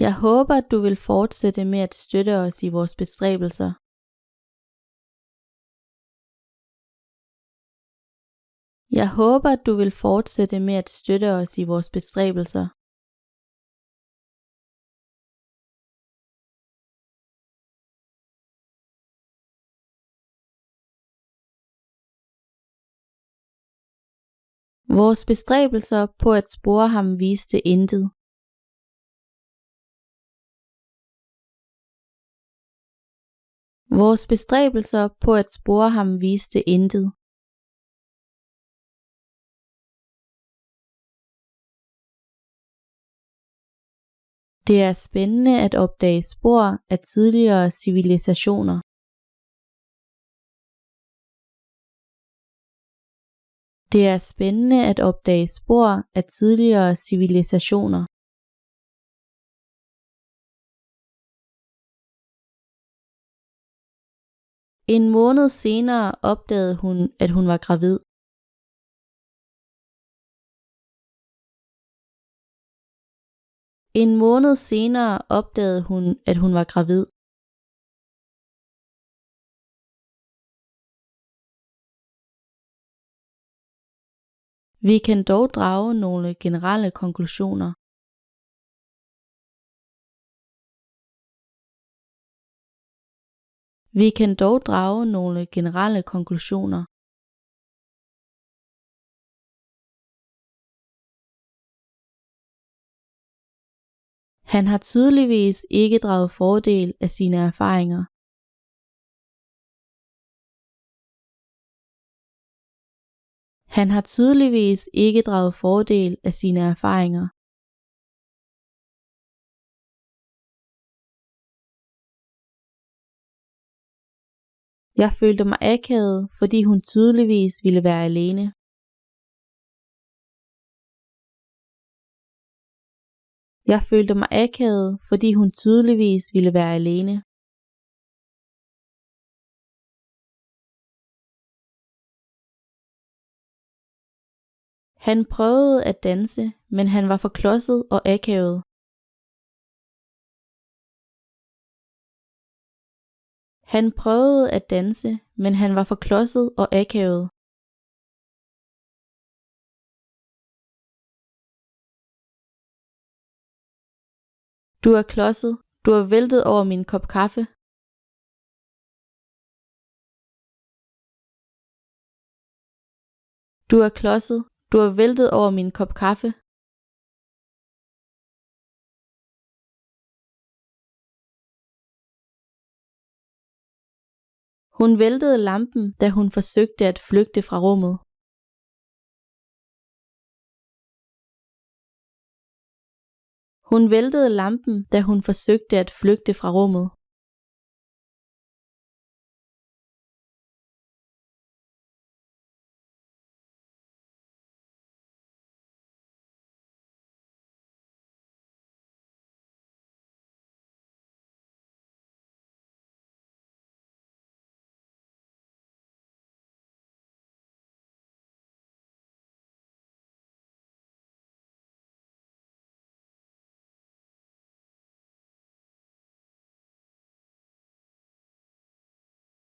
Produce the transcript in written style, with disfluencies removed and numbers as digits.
Jeg håber, du vil fortsætte med at støtte os i vores bestræbelser. Jeg håber, du vil fortsætte med at støtte os i vores bestræbelser. Vores bestræbelser på at spore ham viste intet. Vores bestræbelser på at spore ham viste intet. Det er spændende at opdage spor af tidligere civilisationer. Det er spændende at opdage spor af tidligere civilisationer. En måned senere opdagede hun, at hun var gravid. En måned senere opdagede hun, at hun var gravid. Vi kan dog drage nogle generelle konklusioner. Vi kan dog drage nogle generelle konklusioner. Han har tydeligvis ikke draget fordel af sine erfaringer. Han har tydeligvis ikke draget fordel af sine erfaringer. Jeg følte mig akavet, fordi hun tydeligvis ville være alene. Jeg følte mig akavet, fordi hun tydeligvis ville være alene. Han prøvede at danse, men han var for klodset og akavet. Han prøvede at danse, men han var for klodset og akavet. Du er klodset. Du er væltet over min kop kaffe. Du er klodset. Du er væltet over min kop kaffe. Hun væltede lampen, da hun forsøgte at flygte fra rummet. Hun væltede lampen, da hun forsøgte at flygte fra rummet.